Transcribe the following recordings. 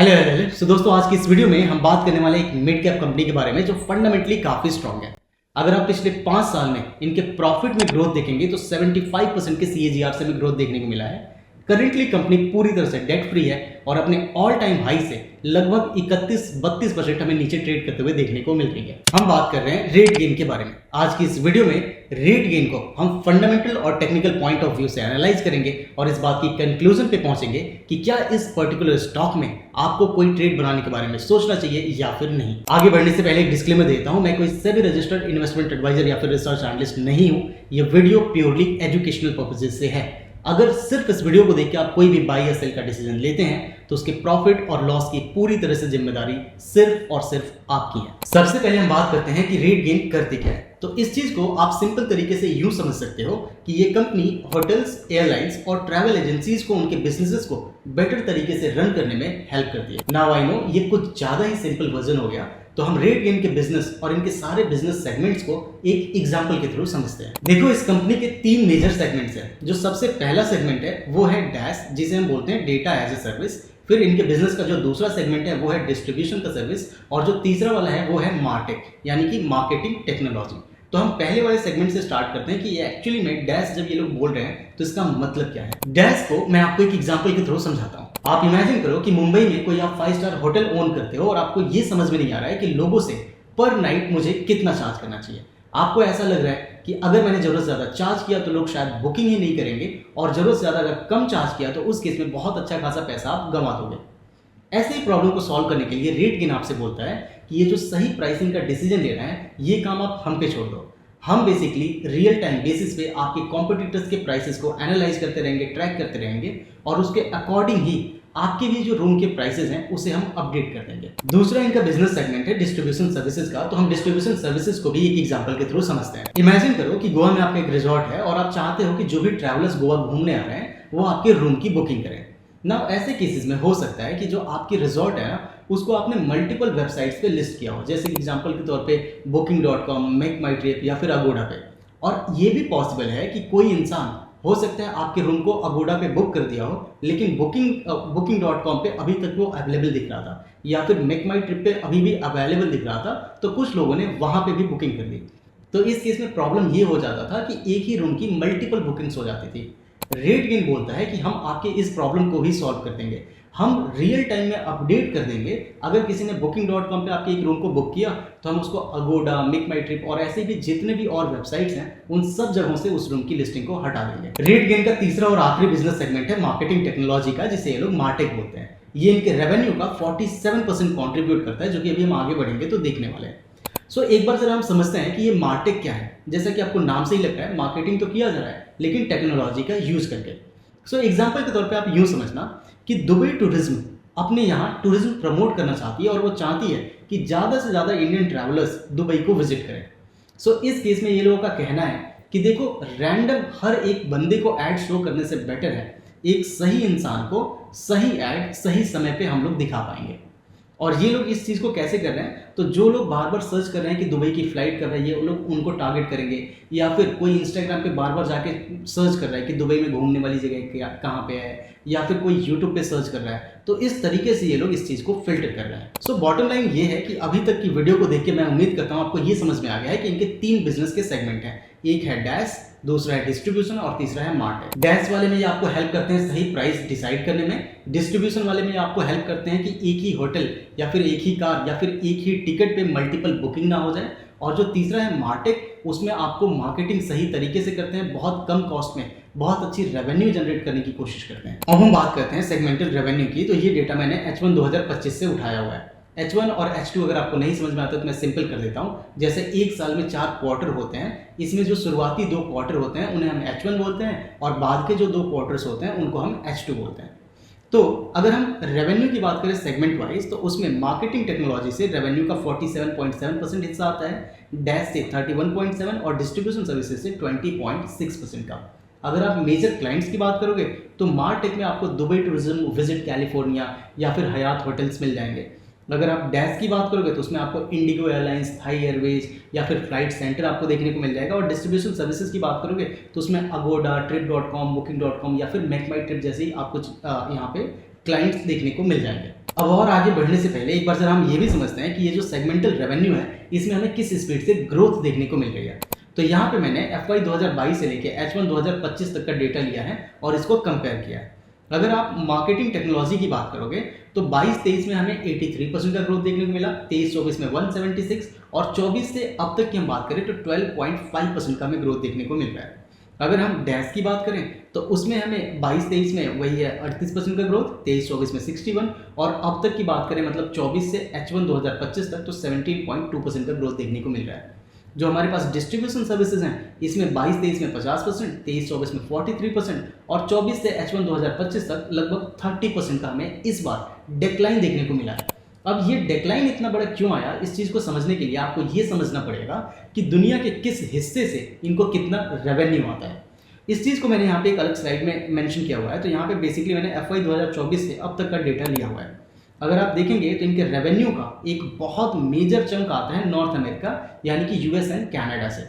Hello सो दोस्तों, आज की इस वीडियो में हम बात करने वाले एक मिड कैप कंपनी के बारे में जो फंडामेंटली काफी स्ट्रांग है। अगर आप पिछले 5 साल में इनके प्रॉफिट में ग्रोथ देखेंगे तो 75% के CAGR से भी ग्रोथ देखने को मिला है। करेंटली कंपनी पूरी तरह से डेट फ्री है और अपने ऑल टाइम हाई से लगभग 31-32% हमें नीचे ट्रेड करते हुए देखने को मिल रही है। हम बात कर रहे हैं रेट गेन के बारे में। आज की इस वीडियो में रेट गेन को हम फंडामेंटल और टेक्निकल पॉइंट ऑफ व्यू से एनालाइज करेंगे और इस बात की कंक्लूजन पे पहुंचेंगे कि क्या इस पर्टिकुलर स्टॉक में आपको कोई ट्रेड बनाने के बारे में सोचना चाहिए या फिर नहीं। आगे बढ़ने से पहले एक डिस्क्लेमर देता हूं, मैं कोई सेबी रजिस्टर्ड इन्वेस्टमेंट एडवाइजर या फिर रिसर्च एनालिस्ट नहीं हूं। यह वीडियो प्योरली एजुकेशनल पर्पसेज से है। अगर सिर्फ इस वीडियो को देख के आप कोई भी बाय या सेल का डिसीजन लेते हैं तो उसके प्रॉफिट और लॉस की पूरी तरह से जिम्मेदारी सिर्फ और सिर्फ आपकी है। सबसे पहले हम बात करते हैं कि रेट गेन करती क्या है। तो इस चीज को आप सिंपल तरीके से यूं समझ सकते हो कि ये कंपनी होटल्स, एयरलाइंस और ट्रैवल एजेंसीज को उनके बिजनेसेस को बेटर तरीके से रन करने में हेल्प करती है। नाउ आई नो ये कुछ ज्यादा ही सिंपल वर्जन हो गया, तो हम रेट गेन के बिजनेस और इनके सारे बिजनेस सेगमेंट्स को एक एग्जांपल के थ्रू समझते हैं। देखो, इस कंपनी के 3 मेजर सेगमेंट्स हैं। जो सबसे पहला सेगमेंट है वो है डैश, जिसे हम बोलते हैं डेटा एज ए सर्विस। फिर इनके बिजनेस का जो दूसरा सेगमेंट है वो है डिस्ट्रीब्यूशन का सर्विस, और जो तीसरा वाला है वो है मार्टेक यानी कि मार्केटिंग टेक्नोलॉजी। तो हम पहले वाले सेगमेंट से स्टार्ट करते हैं कि ये एक्चुअली में डैश जब ये लोग बोल रहे हैं तो इसका मतलब क्या है। डैश को मैं आपको एक एग्जांपल के थ्रू समझाता हूँ। आप इमेजिन करो कि मुंबई में कोई आप 5 स्टार होटल ओन करते हो और आपको ये समझ में नहीं आ रहा है कि लोगों से पर नाइट मुझे कितना चार्ज करना चाहिए। आपको ऐसा लग रहा है कि अगर मैंने जरूरत से ज्यादा चार्ज किया तो लोग शायद बुकिंग ही नहीं करेंगे, और जरूरत से ज्यादा अगर कम चार्ज किया तो उस केस में बहुत अच्छा खासा पैसा आप गंवा दोगे। ऐसे ही प्रॉब्लम को सॉल्व करने के लिए रेट गेन आपसे बोलता है कि ये जो सही प्राइसिंग का डिसीजन लेना है ये काम आप हम पे छोड़ दो। हम बेसिकली रियल टाइम बेसिस पे आपके कॉम्पिटिटर्स के प्राइसेस को एनालाइज करते रहेंगे, ट्रैक करते रहेंगे, और उसके अकॉर्डिंग ही आपके भी जो रूम के प्राइसेस हैं उसे हम अपडेट कर देंगे। दूसरा इनका बिजनेस सेगमेंट है डिस्ट्रीब्यूशन सर्विसेज का। तो हम डिस्ट्रीब्यूशन सर्विसेज को भी एक एग्जांपल के थ्रू समझते हैं। इमेजिन करो कि गोवा में आपका एक रिजॉर्ट है और आप चाहते हो कि जो भी ट्रैवलर्स गोवा घूमने आ रहे हैं वो आपके रूम की बुकिंग करें। ना ऐसे केसेस में हो सकता है कि जो आपकी रिजॉर्ट है ना उसको आपने मल्टीपल वेबसाइट्स पे लिस्ट किया हो, जैसे एग्जांपल के तौर पे booking.com, मेक माई ट्रिप या फिर अगोडा पे। और ये भी पॉसिबल है कि कोई इंसान हो सकता है आपके रूम को अगोडा पे बुक कर दिया हो, लेकिन booking.com पे अभी तक वो अवेलेबल दिख रहा था, या फिर मेक माई ट्रिप पे अभी भी अवेलेबल दिख रहा था, तो कुछ लोगों ने वहां पे भी बुकिंग कर दी। तो इस केस में प्रॉब्लम ये हो जाता था कि एक ही रूम की मल्टीपल बुकिंग्स हो जाती थी। रेट गेन बोलता है कि हम आपके इस प्रॉब्लम को भी सॉल्व कर देंगे। हम रियल टाइम में अपडेट कर देंगे। अगर किसी ने booking.com पे आपके एक रूम को बुक किया तो हम उसको अगोडा, मेक माई ट्रिप और ऐसे भी जितने भी और वेबसाइट्स हैं उन सब जगहों से उस रूम की लिस्टिंग को हटा देंगे। रेट गेन का तीसरा और आखिरी बिजनेस सेगमेंट है मार्केटिंग टेक्नोलॉजी का, जिसे ये लोग मार्टेक बोलते हैं। ये इनके रेवेन्यू का 47% कॉन्ट्रीब्यूट करता है, जो कि अभी हम आगे बढ़ेंगे तो देखने वाले हैं। सो एक बार जरा हम समझते हैं कि ये मार्टेक क्या है। जैसा कि आपको नाम से ही लगता है, मार्केटिंग तो किया जा रहा है लेकिन टेक्नोलॉजी का यूज करके। सो एग्जांपल के तौर पे आप यूं समझना कि दुबई टूरिज्म अपने यहाँ टूरिज्म प्रमोट करना चाहती है और वो चाहती है कि ज़्यादा से ज़्यादा इंडियन ट्रैवलर्स दुबई को विजिट करें। सो इस केस में ये लोगों का कहना है कि देखो, रैंडम हर एक बंदे को ऐड शो करने से बेटर है एक सही इंसान को सही ऐड सही समय पे हम लोग दिखा पाएंगे। और ये लोग इस चीज़ को कैसे कर रहे हैं, तो जो लोग बार बार सर्च कर रहे हैं कि दुबई की फ्लाइट कर रही है, वो लोग उनको टारगेट करेंगे, या फिर कोई इंस्टाग्राम पे बार बार जाके सर्च कर रहा है कि दुबई में घूमने वाली जगह कहाँ पे है, या फिर कोई यूट्यूब पे सर्च कर रहा है। तो इस तरीके से ये लोग इस चीज़ को फिल्टर कर रहे हैं। सो बॉटम लाइन ये है कि अभी तक की वीडियो को देख के मैं उम्मीद करता हूँ आपको ये समझ में आ गया है कि इनके 3 बिजनेस के सेगमेंट हैं। एक है डैश, दूसरा है डिस्ट्रीब्यूशन और तीसरा है मार्केट। डैश वाले में ये आपको हेल्प करते हैं सही प्राइस डिसाइड करने में। डिस्ट्रीब्यूशन वाले में आपको हेल्प करते हैं कि एक ही होटल या फिर एक ही कार या फिर एक ही टिकट पे मल्टीपल बुकिंग ना हो जाए। और जो तीसरा है मार्टेक, उसमें आपको मार्केटिंग सही तरीके से करते हैं, बहुत कम कॉस्ट में बहुत अच्छी रेवेन्यू जनरेट करने की कोशिश करते हैं। अब हम बात करते हैं सेगमेंटल रेवेन्यू की। तो ये डेटा मैंने H1 2025 से उठाया हुआ है। H1 और H2 अगर आपको नहीं समझ में आता तो मैं सिंपल कर देता हूँ। जैसे एक साल में 4 क्वार्टर होते हैं, इसमें जो शुरुआती 2 क्वार्टर होते हैं उन्हें हम H1 बोलते हैं, और बाद के जो 2 क्वार्टर्स होते हैं उनको हम H2 बोलते हैं। तो अगर हम रेवेन्यू की बात करें सेगमेंट वाइज, तो उसमें मार्केटिंग टेक्नोलॉजी से रेवेन्यू का 47.7% हिस्सा आता है, डैश से 31.7% और डिस्ट्रीब्यूशन सर्विसेज से 20.6% का। अगर आप मेजर क्लाइंट्स की बात करोगे तो मार्टेक में आपको दुबई टूरिज्म, विजिट कैलिफोर्निया या फिर हयात होटल्स मिल जाएंगे। अगर आप डैश की बात करोगे तो उसमें आपको इंडिगो एयरलाइंस, थाई एयरवेज या फिर फ्लाइट सेंटर आपको देखने को मिल जाएगा। और डिस्ट्रीब्यूशन सर्विसेज की बात करोगे तो उसमें अगोडा, trip.com, booking.com या फिर मेक माई ट्रिप जैसी आपको यहाँ पे क्लाइंट्स देखने को मिल जाएंगे। अब और आगे बढ़ने से पहले एक बार जरा हम ये भी समझते हैं कि ये जो सेगमेंटल रेवेन्यू है इसमें हमें किस स्पीड से ग्रोथ देखने को मिल रही है। तो यहाँ पे मैंने FY 2022 से लेके H1 2025 तक का डेटा लिया है और इसको कंपेयर किया है। अगर आप मार्केटिंग टेक्नोलॉजी की बात करोगे तो 22-23 में हमें 83% का ग्रोथ देखने को मिला, 23-24 में 176 और 24 से अब तक की हम बात करें तो 12.5% का हमें ग्रोथ देखने को मिल रहा है। अगर हम डैश की बात करें तो उसमें हमें 22-23 में वही है 38% का ग्रोथ, 23-24 में 61 और अब तक की बात करें मतलब 24 से H1 2025 तक तो 17.2% का ग्रोथ देखने को मिल रहा है। जो हमारे पास डिस्ट्रीब्यूशन सर्विसेज हैं इसमें 22-23 में 50%, 23-24 में 43% और 24 से H1 2025 तक लगभग 30% का हमें इस बार डिक्लाइन देखने को मिला है। अब ये डिक्लाइन इतना बड़ा क्यों आया, इस चीज़ को समझने के लिए आपको ये समझना पड़ेगा कि दुनिया के किस हिस्से से इनको कितना रेवेन्यू आता है। इस चीज़ को मैंने यहाँ पे एक अलग स्लाइड में मेंशन किया हुआ है। तो यहाँ पे बेसिकली मैंने FY 2024 से अब तक का डेटा लिया हुआ है। अगर आप देखेंगे तो इनके रेवेन्यू का एक बहुत मेजर चंक आता है नॉर्थ अमेरिका यानी कि US एंड कनाडा से।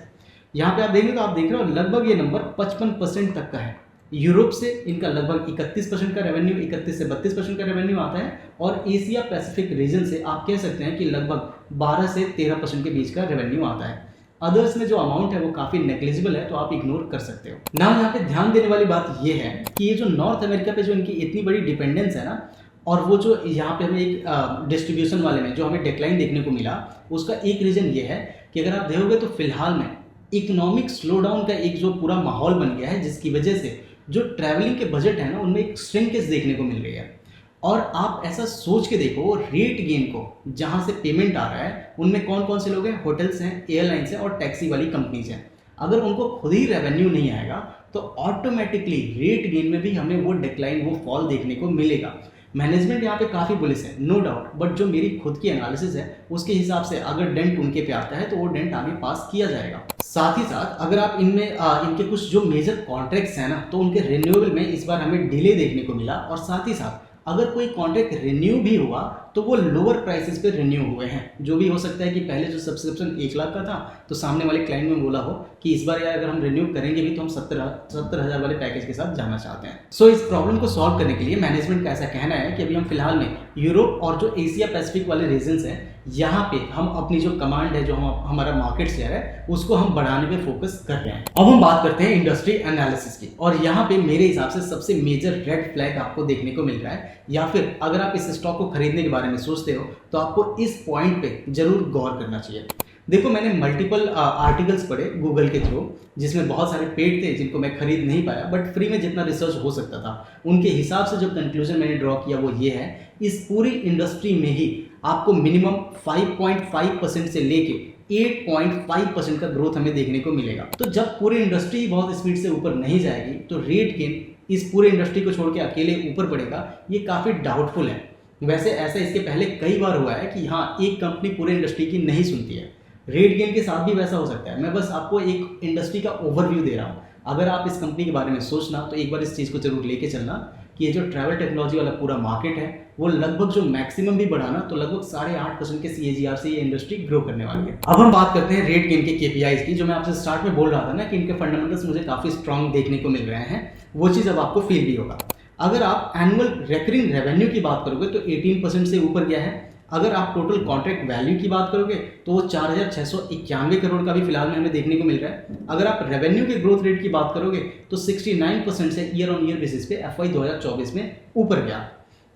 यहाँ पे आप देखेंगे तो आप देख रहे हो लगभग ये नंबर 55% तक का है। यूरोप से इनका लगभग 31% का रेवेन्यू, 31 से 32% का रेवेन्यू आता है और एशिया पैसिफिक रीजन से आप कह सकते हैं कि लगभग 12 से 13% के बीच का रेवेन्यू आता है। अदर्स में जो अमाउंट है वो काफ़ी नेग्लिजिबल है, तो आप इग्नोर कर सकते हो ना। यहाँ पे ध्यान देने वाली बात ये है कि ये जो नॉर्थ अमेरिका पे जो इनकी इतनी बड़ी डिपेंडेंस है ना, और वो जो यहाँ पे हमें एक डिस्ट्रीब्यूशन वाले में जो हमें डिक्लाइन देखने को मिला, उसका एक रीज़न ये है कि अगर आप देखोगे तो फिलहाल में इकोनॉमिक स्लो डाउन का एक जो पूरा माहौल बन गया है, जिसकी वजह से जो ट्रैवलिंग के बजट है ना उनमें एक श्रिंकेज देखने को मिल रही है। और आप ऐसा सोच के देखो रेट गेन को जहाँ से पेमेंट आ रहा है उनमें कौन कौन से लोग हैं, होटल्स हैं, एयरलाइंस हैं और टैक्सी वाली कंपनीज हैं। अगर उनको खुद ही रेवेन्यू नहीं आएगा तो ऑटोमेटिकली रेट गेन में भी हमें वो डिक्लाइन, वो फॉल देखने को मिलेगा। मैनेजमेंट यहाँ पे काफ़ी बुलिश है नो डाउट, बट जो मेरी खुद की एनालिसिस है उसके हिसाब से अगर डेंट उनके पे आता है तो वो डेंट आगे पास किया जाएगा। साथ ही साथ अगर आप इनमें इनके कुछ जो मेजर कॉन्ट्रैक्ट्स हैं ना तो उनके रिन्यूएबल में इस बार हमें डिले देखने को मिला। और साथ ही साथ अगर कोई कॉन्ट्रैक्ट रिन्यू भी हुआ तो वो लोअर प्राइसेस पे रिन्यू हुए हैं। जो भी हो सकता है कि पहले जो सब्सक्रिप्शन 1 लाख का था तो सामने वाले क्लाइंट में बोला हो कि इस बार यार अगर हम रिन्यू करेंगे भी तो हम 70,000 वाले पैकेज के साथ जाना चाहते हैं। सो इस प्रॉब्लम को सॉल्व करने के लिए मैनेजमेंट का ऐसा कहना है कि अभी हम फिलहाल में यूरोप और जो एशिया पैसिफिक वाले रीजन्स हैं यहाँ पे हम अपनी जो कमांड है, जो हमारा मार्केट शेयर है, उसको हम बढ़ाने पे फोकस कर रहे हैं। अब हम बात करते हैं इंडस्ट्री एनालिसिस की, और यहाँ पे मेरे हिसाब से सबसे मेजर रेड फ्लैग आपको देखने को मिल रहा है, या फिर अगर आप इस स्टॉक को खरीदने के बारे में सोचते हो तो आपको इस पॉइंट पे जरूर गौर करना चाहिए। देखो मैंने मल्टीपल आर्टिकल्स पढ़े गूगल के थ्रू, जिसमें बहुत सारे पेड थे जिनको मैं खरीद नहीं पाया, बट फ्री में जितना रिसर्च हो सकता था उनके हिसाब से जो कंक्लूजन मैंने ड्रॉ किया वो ये है, इस पूरी इंडस्ट्री में ही आपको मिनिमम 5.5% से लेके 8.5% का ग्रोथ हमें देखने को मिलेगा। तो जब पूरी इंडस्ट्री बहुत स्पीड से ऊपर नहीं जाएगी तो रेट गेन इस पूरे इंडस्ट्री को छोड़ के अकेले ऊपर पड़ेगा, ये काफ़ी डाउटफुल है। वैसे ऐसा इसके पहले कई बार हुआ है कि हाँ एक कंपनी पूरे इंडस्ट्री की नहीं सुनती है। रेट गेन के साथ भी वैसा हो सकता है। मैं बस आपको एक इंडस्ट्री का ओवरव्यू दे रहा हूँ। अगर आप इस कंपनी के बारे में सोचना तो एक बार इस चीज़ को जरूर लेके चलना कि ये जो ट्रैवल टेक्नोलॉजी वाला पूरा मार्केट है वो लगभग जो मैक्सिमम भी बढ़ाना तो लगभग 8.5% के CAGR से ये इंडस्ट्री ग्रो करने वाली है। अब हम बात करते हैं रेट गेन के KPIs की, जो मैं आपसे स्टार्ट में बोल रहा था ना कि इनके फंडामेंटल्स मुझे काफ़ी स्ट्रॉन्ग देखने को मिल रहे हैं, वो चीज़ अब आपको फील भी होगा। अगर आप एनुअल रिकरिंग रेवेन्यू की बात करोगे तो 18% से ऊपर गया है। अगर आप टोटल कॉन्ट्रैक्ट वैल्यू की बात करोगे तो वो 4,691 करोड़ का भी फिलहाल में हमें देखने को मिल रहा है। अगर आप रेवेन्यू के ग्रोथ रेट की बात करोगे तो 69% से ईयर ऑन ईयर बेसिस पे FY 2024 में ऊपर गया।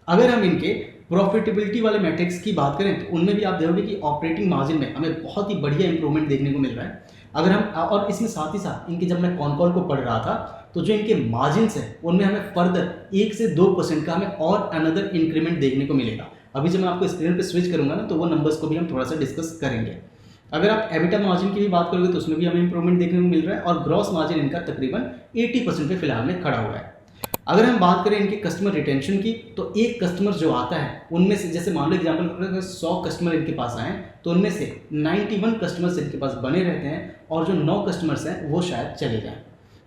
अगर हम इनके प्रॉफिटेबिलिटी वाले मैट्रिक्स की बात करें तो उनमें भी आप देखोगे कि ऑपरेटिंग मार्जिन में हमें बहुत ही बढ़िया इंप्रूवमेंट देखने को मिल रहा है। अगर हम और इसमें साथ ही साथ इनके जब मैं कॉल को पढ़ रहा था तो जो इनके मार्जिन्स हैं उनमें हमें फर्दर 1 से 2% का हमें और अनदर इंक्रीमेंट देखने को मिलेगा। अभी जब मैं आपको स्क्रीन पे स्विच करूंगा ना तो वो नंबर्स को भी हम थोड़ा सा डिस्कस करेंगे। अगर आप एबिटा मार्जिन की भी बात करोगे तो उसमें भी हमें इंप्रूवमेंट देखने को मिल रहा है और ग्रॉस मार्जिन इनका तकरीबन 80% पे फिलहाल में खड़ा हुआ है। अगर हम बात करें इनके कस्टमर रिटेंशन की तो एक कस्टमर जो आता है उनमें से, जैसे मान लो एग्जाम्पल 100 कस्टमर इनके पास आए तो उनमें से 91 कस्टमर्स इनके पास बने रहते हैं और जो 9 कस्टमर्स हैं वो शायद चले जाएं।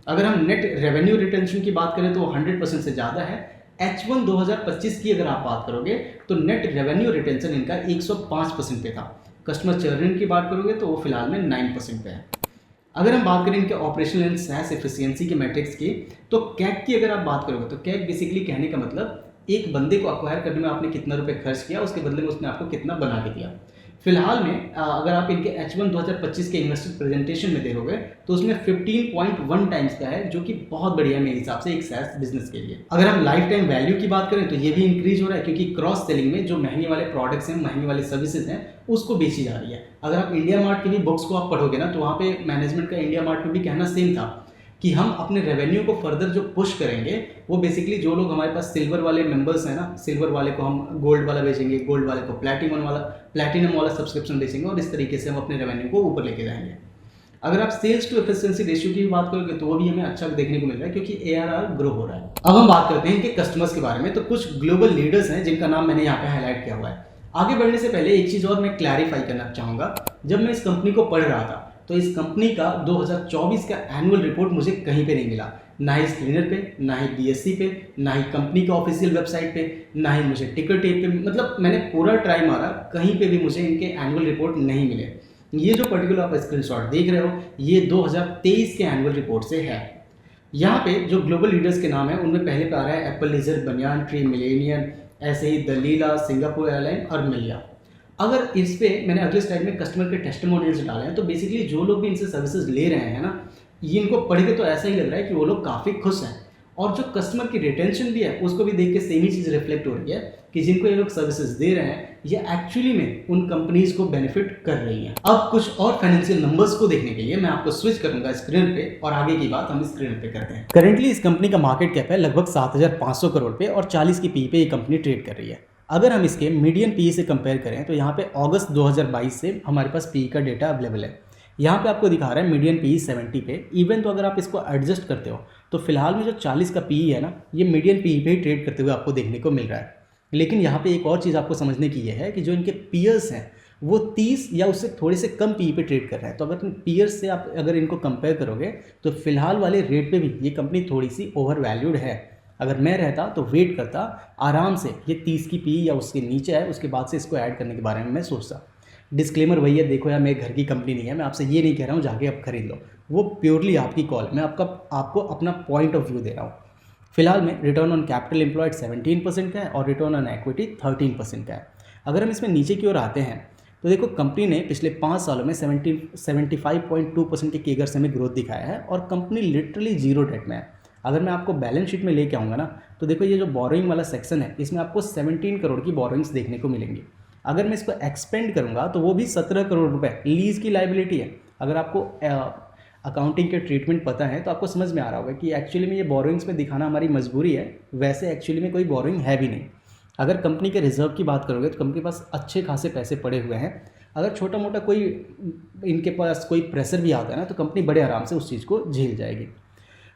अगर हम नेट रेवेन्यू रिटेंशन की बात करें तो वो 100% से ज़्यादा है। H1 2025 की अगर आप बात करोगे तो नेट रेवेन्यू रिटेंशन इनका 105% पे था। कस्टमर चर्न की बात करोगे तो वो फिलहाल में 9% पे है। अगर हम बात करें इनके ऑपरेशनल एंड SaaS एफिशिएंसी के मैट्रिक्स की तो कैक की अगर आप बात करोगे तो कैक बेसिकली कहने का मतलब एक बंदे को अक्वायर करने में आपने कितना रुपए खर्च किया, उसके बदले में उसने आपको कितना बना के दिया। फिलहाल में अगर आप इनके H1 2025 के इन्वेस्टर प्रेजेंटेशन में देखोगे तो उसमें 15.1 टाइम्स का है, जो कि बहुत बढ़िया है मेरे हिसाब से एक SaaS बिजनेस के लिए। अगर हम लाइफ टाइम वैल्यू की बात करें तो ये भी इंक्रीज हो रहा है, क्योंकि क्रॉस सेलिंग में जो महंगे वाले प्रोडक्ट्स हैं, महंगे वाले सर्विसेज हैं, उसको बेची जा रही है। अगर आप इंडिया मार्ट की भी बुक्स को आप पढ़ोगे ना, तो वहाँ पे मैनेजमेंट का इंडिया मार्ट में भी कहना सेम था कि हम अपने रेवेन्यू को फर्दर जो पुश करेंगे, वो बेसिकली जो लोग हमारे पास सिल्वर वाले मेंबर्स हैं ना, सिल्वर वाले को हम गोल्ड वाला बेचेंगे, गोल्ड वाले को प्लैटिनम वाला सब्सक्रिप्शन बेचेंगे, और इस तरीके से हम अपने रेवेन्यू को ऊपर लेके जाएंगे। अगर आप सेल्स टू एफिशिएंसी रेशियो की बात करोगे तो वो भी हमें अच्छा देखने को मिल रहा है, क्योंकि ARR ग्रो हो रहा है। अब हम बात करते हैं इनके कस्टमर्स के बारे में। तो कुछ ग्लोबल लीडर्स हैं जिनका नाम मैंने यहाँ पे हाईलाइट किया हुआ है। आगे बढ़ने से पहले एक चीज़ और मैं क्लैरिफाई करना चाहूँगा। जब मैं इस कंपनी को पढ़ रहा था तो इस कंपनी का 2024 का एनुअल रिपोर्ट मुझे कहीं पे नहीं मिला, ना ही स्क्रीनर पे, ना ही BSE पे, ना ही कंपनी का ऑफिशियल वेबसाइट पे, ना ही मुझे टिकर टेप पे। मतलब मैंने पूरा ट्राई मारा, कहीं पे भी मुझे इनके एनुअल रिपोर्ट नहीं मिले। ये जो पर्टिकुलर आप स्क्रीनशॉट देख रहे हो, ये 2023 के एनुअल रिपोर्ट से है। यहाँ पे जो ग्लोबल लीडर्स के नाम है उनमें पहले पे आ रहा है Apple, Leisure, Banyan Tree, Millennium, ऐसे ही दलीला, सिंगापुर एयरलाइन और मिलिया। अगर इस पे मैंने अगले स्लाइड में कस्टमर के टेस्टिमोनियल्स डाले हैं, तो बेसिकली जो लोग भी इनसे सर्विसेज ले रहे हैं ना, ये इनको पढ़ के तो ऐसा ही लग रहा है कि वो लोग काफ़ी खुश हैं। और जो कस्टमर की रिटेंशन भी है उसको भी देख के सेम ही चीज़ रिफ्लेक्ट हो रही है कि जिनको ये लोग सर्विसेज दे रहे हैं, ये एक्चुअली में उन कंपनीज को बेनिफिट कर रही हैं। अब कुछ और फाइनेंशियल नंबर्स को देखने के लिए मैं आपको स्विच करूंगा स्क्रीन पे, और आगे की बात हम स्क्रीन पे करते हैं। करेंटली इस कंपनी का मार्केट कैप है लगभग 7,500 करोड़ पे, और 40 की पी पे ये कंपनी ट्रेड कर रही है। अगर हम इसके मीडियन पी से कंपेयर करें तो यहाँ पे अगस्त 2022 से हमारे पास पी का डेटा अवेलेबल है। यहाँ पे आपको दिखा रहा है मीडियन पी 70 पे। इवन तो अगर आप इसको एडजस्ट करते हो तो फिलहाल में जो 40 का पी है ना, ये मीडियन पी पे ही ट्रेड करते हुए आपको देखने को मिल रहा है। लेकिन यहाँ पे एक और चीज़ आपको समझने की है कि जो इनके पीयर्स हैं वो 30 या उससे थोड़े से कम पी पे ट्रेड कर रहे हैं। तो अगर पीयर्स से आप अगर इनको कंपेयर करोगे तो फिलहाल वाले रेट पे भी ये कंपनी थोड़ी सी ओवर वैल्यूड है। अगर मैं रहता तो वेट करता आराम से, ये 30 की पी या उसके नीचे है, उसके बाद से इसको ऐड करने के बारे में मैं सोचता। डिस्क्लेमर वही है, देखो यार मेरे घर की कंपनी नहीं है, मैं आपसे ये नहीं कह रहा हूँ जाके आप खरीद लो, वो प्योरली आपकी कॉल, मैं आपको अपना पॉइंट ऑफ व्यू दे रहा हूँ। फिलहाल में रिटर्न ऑन कैपिटल एम्प्लॉयड 17% का है और रिटर्न ऑन इक्विटी 13% का है। अगर हम इसमें नीचे की ओर आते हैं तो देखो कंपनी ने पिछले 5 सालों में 75.2% के केगर से हमें ग्रोथ दिखाया है, और कंपनी लिटरली जीरो डेट में है। अगर मैं आपको बैलेंस शीट में लेके आऊँगा ना, तो देखो ये जो बोरोइंग वाला सेक्शन है, इसमें आपको 17 करोड़ की बोरोइंग्स देखने को मिलेंगी। अगर मैं इसको एक्सपेंड करूँगा तो वो भी 17 करोड़ रुपए लीज की लाइबिलिटी है। अगर आपको अकाउंटिंग के ट्रीटमेंट पता है तो आपको समझ में आ रहा होगा कि एक्चुअली में ये बोरोइंग्स में दिखाना हमारी मजबूरी है, वैसे एक्चुअली में कोई बोरोइंग है भी नहीं। अगर कंपनी के रिजर्व की बात करोगे तो कंपनी के पास अच्छे खासे पैसे पड़े हुए हैं। अगर छोटा मोटा कोई इनके पास कोई प्रेशर भी आता है ना, तो कंपनी बड़े आराम से उस चीज़ को झेल जाएगी।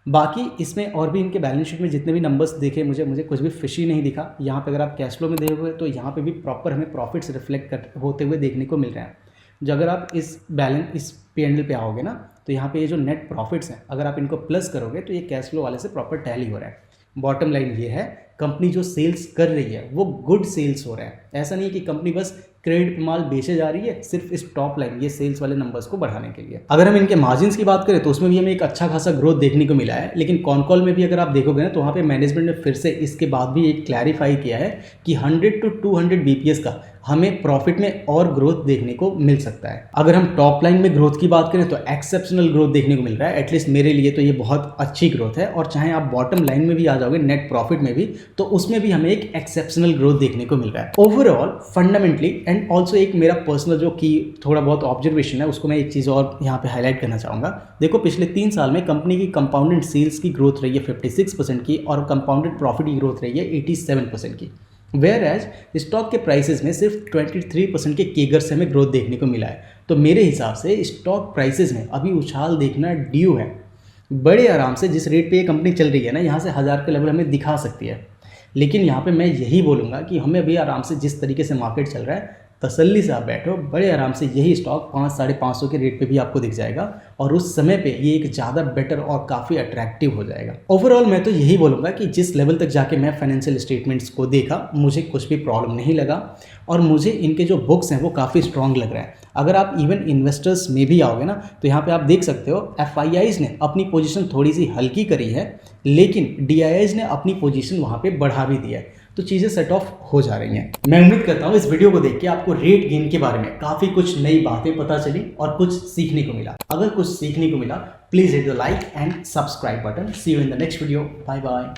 बाकी इसमें और भी इनके बैलेंस शीट में जितने भी नंबर्स देखे मुझे कुछ भी फिशी नहीं दिखा। यहाँ पे अगर आप कैश फ्लो में देखोगे तो यहाँ पे भी प्रॉपर हमें प्रॉफिट्स रिफ्लेक्ट होते हुए देखने को मिल रहे हैं। जो अगर आप इस P&L पे आओगे ना, तो यहाँ पे ये जो नेट प्रॉफिट्स हैं, अगर आप इनको प्लस करोगे तो ये कैश फ्लो वाले से प्रॉपर टैली हो रहा है। बॉटम लाइन ये है, कंपनी जो सेल्स कर रही है वो गुड सेल्स हो रहा है। ऐसा नहीं है कि कंपनी बस क्रेडिट पे माल बेचे जा रही है सिर्फ इस टॉप लाइन, ये सेल्स वाले नंबर्स को बढ़ाने के लिए। अगर हम इनके मार्जिन्स की बात करें तो उसमें भी हमें एक अच्छा खासा ग्रोथ देखने को मिला है। लेकिन कॉन कॉल में भी अगर आप देखोगे ना, तो वहाँ पे मैनेजमेंट ने फिर से इसके बाद भी एक क्लैरिफाई किया है कि 100 to 200 BPS का हमें प्रॉफिट में और ग्रोथ देखने को मिल सकता है। अगर हम टॉप लाइन में ग्रोथ की बात करें तो एक्सेप्शनल ग्रोथ देखने को मिल रहा है। एटलीस्ट मेरे लिए तो ये बहुत अच्छी ग्रोथ है, और चाहे आप बॉटम लाइन में भी आ जाओगे नेट प्रॉफिट में भी, तो उसमें भी हमें एक एक्सेप्शनल ग्रोथ देखने को मिल रहा है। ओवरऑल फंडामेंटली एंड ऑल्सो एक मेरा पर्सनल जो कि थोड़ा बहुत ऑब्जर्वेशन है, उसको मैं एक चीज़ और यहाँ पे हाईलाइट करना चाहूँगा। देखो पिछले 3 साल में कंपनी की कंपाउंडेड सेल्स की ग्रोथ रही है 56% की, और कंपाउंडेड प्रॉफिट की ग्रोथ रही है 87% की। वेयर एज स्टॉक के प्राइसेस में सिर्फ 23% के केगर से हमें ग्रोथ देखने को मिला है। तो मेरे हिसाब से स्टॉक प्राइसेस में अभी उछाल देखना ड्यू है। बड़े आराम से जिस रेट पे ये कंपनी चल रही है ना, यहाँ से 1000 का लेवल हमें दिखा सकती है। लेकिन यहाँ पे मैं यही बोलूँगा कि हमें अभी आराम से जिस तरीके से मार्केट चल रहा है, तसल्ली से आप बैठो, बड़े आराम से यही स्टॉक 500-550 के रेट पे भी आपको दिख जाएगा, और उस समय पे ये एक ज़्यादा बेटर और काफ़ी अट्रैक्टिव हो जाएगा। ओवरऑल मैं तो यही बोलूँगा कि जिस लेवल तक जाके मैं फाइनेंशियल स्टेटमेंट्स को देखा, मुझे कुछ भी प्रॉब्लम नहीं लगा, और मुझे इनके जो बुक्स हैं वो काफ़ी स्ट्रॉन्ग लग रहे हैं। अगर आप इवन इन्वेस्टर्स में भी आओगे ना, तो यहाँ पे आप देख सकते हो FIIs ने अपनी पोजीशन थोड़ी सी हल्की करी है, लेकिन DIIs ने अपनी पोजीशन वहाँ पे बढ़ा भी दी है। तो चीज़ें सेट ऑफ हो जा रही हैं। मैं उम्मीद करता हूँ इस वीडियो को देख के आपको रेट गेन के बारे में काफ़ी कुछ नई बातें पता चली और कुछ सीखने को मिला। अगर कुछ सीखने को मिला, please hit the like and subscribe button. See you in the next video. Bye bye.